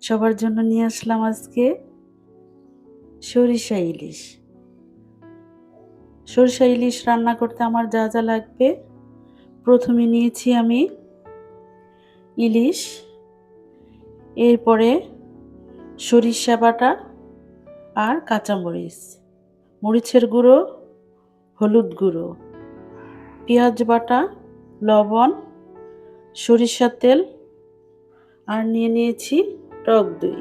সবার জন্য নিয়ে আসলাম আজকে সরিষা ইলিশ। সরিষা ইলিশ রান্না করতে আমার যা যা লাগবে, প্রথমে নিয়েছি আমি ইলিশ, এরপরে সরিষা বাটা আর কাঁচামরিচ, মরিচের গুঁড়ো, হলুদ গুঁড়ো, পেঁয়াজ বাটা, লবণ, সরিষার তেল আর নিয়ে নিয়েছি টক দই।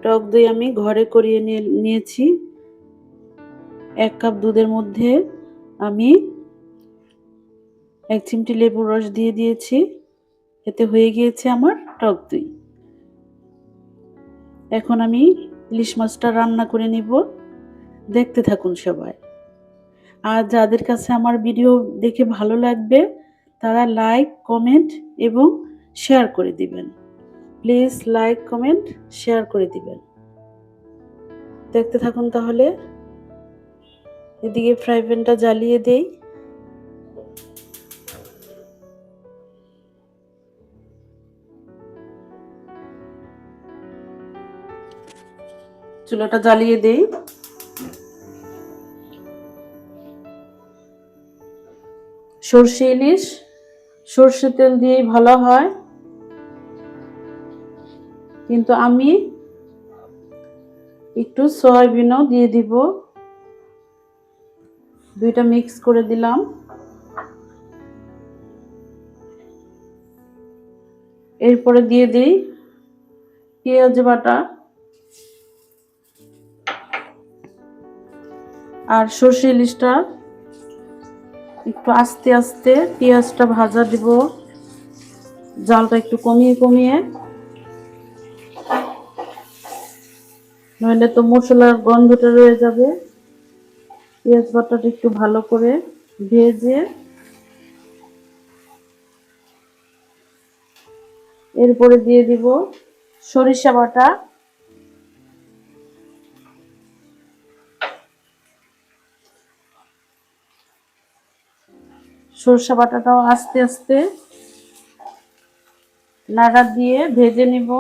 টক দই আমি ঘরে করিয়ে নিয়েছি। 1 কাপ দুধের মধ্যে আমি 1 চিমটি লেবুর রস দিয়ে দিয়েছি। এতে হয়ে গিয়েছে আমার টক দই। এখন আমি ইলিশ মাছটা রান্না করে নিব। দেখতে থাকুন সবাই। আর যাদের কাছে আমার ভিডিও দেখে ভালো লাগবে তারা লাইক, কমেন্ট এবং শেয়ার করে দিবেন। প্লিজ লাইক, কমেন্ট, শেয়ার করে দিবেন। দেখতে থাকুন তাহলে। এদিকে ফ্রাই প্যানটা জ্বালিয়ে দেই। চুলাটা জ্বালিয়ে দেই। সরষে ইলিশ সরষে তেল দিয়েই ভালো হয়, কিন্তু আমি একটু সয়াবিনও দিয়ে দিব। দুইটা মিক্স করে দিলাম। এরপরে দিয়ে দিই পেঁয়াজ বাটা আর সরষে ইলিশটা একটু আস্তে আস্তে পেঁয়াজটা ভাজা দিব, জালটা একটু কমিয়ে কমিয়ে, নইলে তো মশলার গন্ধটা রয়ে যাবে। পেঁয়াজ বাটাটা একটু ভালো করে ভেজে এরপরে দিয়ে দিব সরিষা বাটা, সরিষা বাটাটাও আস্তে আস্তে নাড়া দিয়ে ভেজে নিব।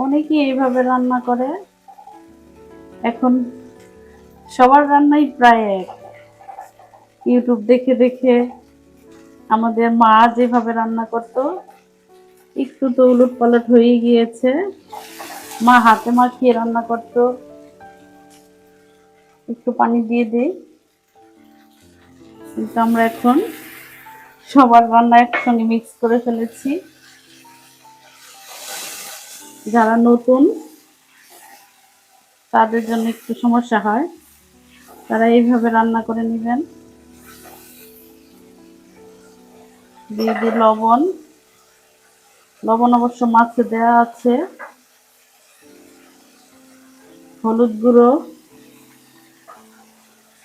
অনেকেই এইভাবে রান্না করে। এখন সবার রান্নাই প্রায় এক। ইউটিউব দেখে দেখে আমাদের মা যেভাবে রান্না করতো, একটু তো উলট পালট হয়ে গিয়েছে। মা হাতে মাখিয়ে রান্না করতো। একটু পানি দিয়ে দিই, কিন্তু আমরা এখন সবার রান্না একসঙ্গে মিক্স করে ফেলেছি। যারা নতুন তাদের জন্য একটু সমস্যা হয়, তারা এইভাবে রান্না করে নেবেন। দিয়ে দিই লবণ। লবণ অবশ্য মাছে দেওয়া আছে। হলুদ গুঁড়ো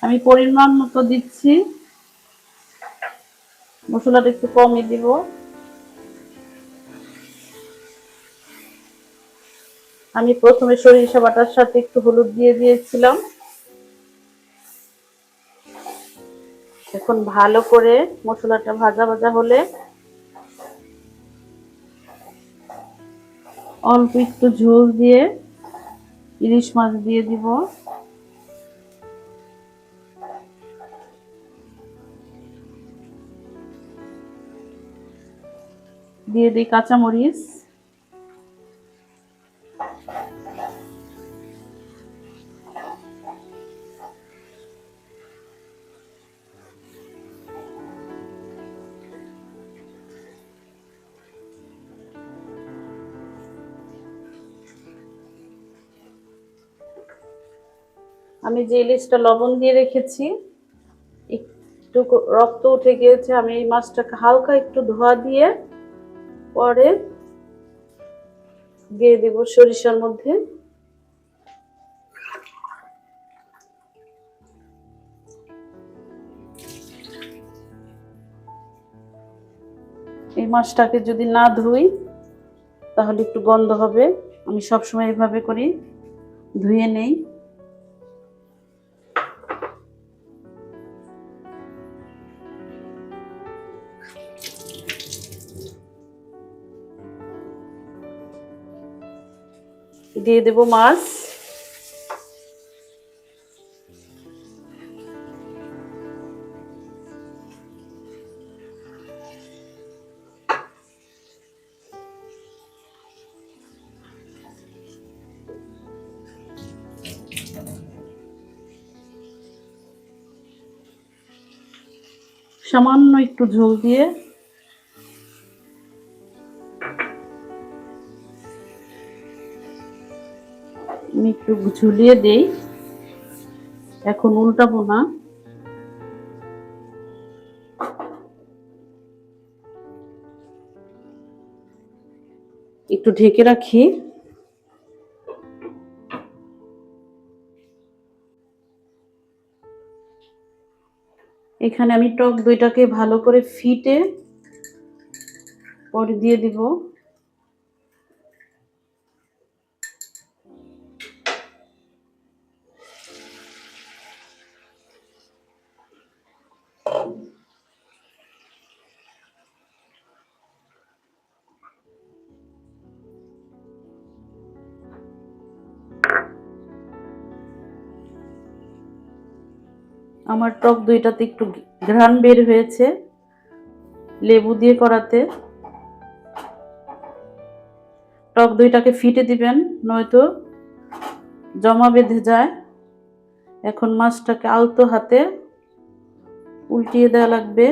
আমি পরিমাণ মতো দিচ্ছি, মশলাটা একটু কমই দিব। আমি প্রথমে সরিষা বাটার সাথে একটু হলুদ দিয়ে দিয়েছিলাম। এখন ভালো করে মশলাটা ভাজা ভাজা হলে অল্প একটু ঝোল দিয়ে ইলিশ মাছ দিয়ে দিব। দিয়ে দিই কাঁচামরিচ। আমি যে ইলিশটা লবণ দিয়ে রেখেছি, একটু রক্ত উঠে গিয়েছে। আমি এই মাছটাকে হালকা একটু ধোয়া দিয়ে পরে দিয়ে দিব সরিষার মধ্যে। এই মাছটাকে যদি না ধুই তাহলে একটু গন্ধ হবে। আমি সবসময় এভাবে করি, ধুয়ে নেই। দিয়ে দেব মাছ। সামান্য একটু ঝোল দিয়ে আমি একটু ঝুলিয়ে দেই। এখন উল্টাবো না। একটু ঢেকে রাখি। এখানে আমি টক দইটাকে ভালো করে ফিটে পরে দিয়ে দিব। আমার টক দইটাতে একটু ঘ্রাণ বের হয়েছে লেবু দিয়ে করাতে। টক দইটাকে ফিটে দিবেন, নয়তো জমা বেঁধে যায়। এখন মাছটাকে আলতো হাতে উল্টিয়ে দেওয়া লাগবে।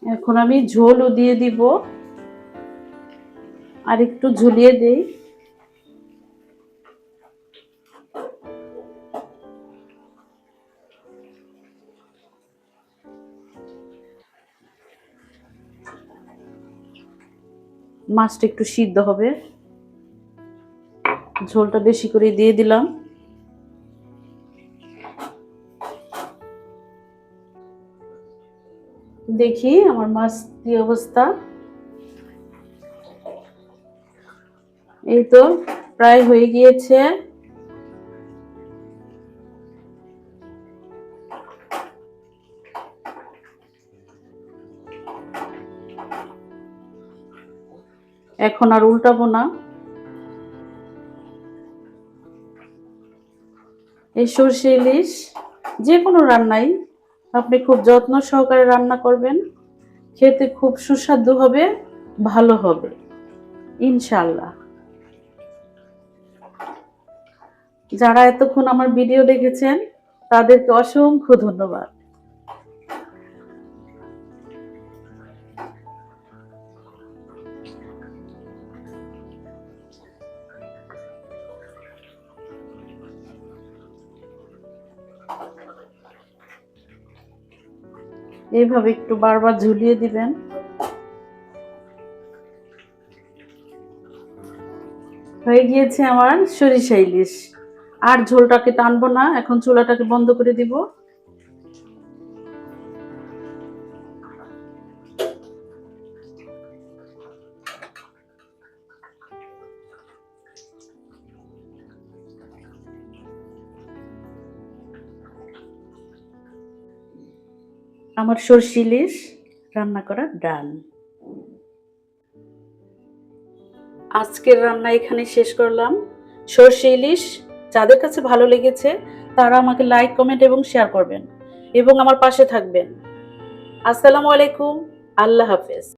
এখন আমি ঝোলও দিয়ে দিব, আর একটু ঝুলিয়ে দেই। মাছটা একটু সিদ্ধ হবে, ঝোলটা বেশি করে দিয়ে দিলাম। দেখি আমার মাছ কি অবস্থা। এই তো প্রায় হয়ে গিয়েছে। এখন আর উল্টাবো না। এই সরষে ইলিশ যে কোনো রান্নাই আপনি খুব যত্ন সহকারে রান্না করবেন, খেতে খুব সুস্বাদু হবে, ভালো হবে ইনশাআল্লাহ। যারা এতক্ষণ আমার ভিডিও দেখেছেন তাদেরকে অসংখ্য ধন্যবাদ। এইভাবে একটু বারবার ঝুলিয়ে দিবেন। হয়ে গিয়েছে আমার সরিষা ইলিশ। আর ঝোলটাকে টানবো না, এখন চুলাটাকে বন্ধ করে দিব। আমার সরষে ইলিশ রান্না করা ডান। আজকের রান্না এখানে শেষ করলাম। সরষে ইলিশ যাদের কাছে ভালো লেগেছে তারা আমাকে লাইক, কমেন্ট এবং শেয়ার করবেন এবং আমার পাশে থাকবেন। আসসালামু আলাইকুম, আল্লাহ হাফেজ।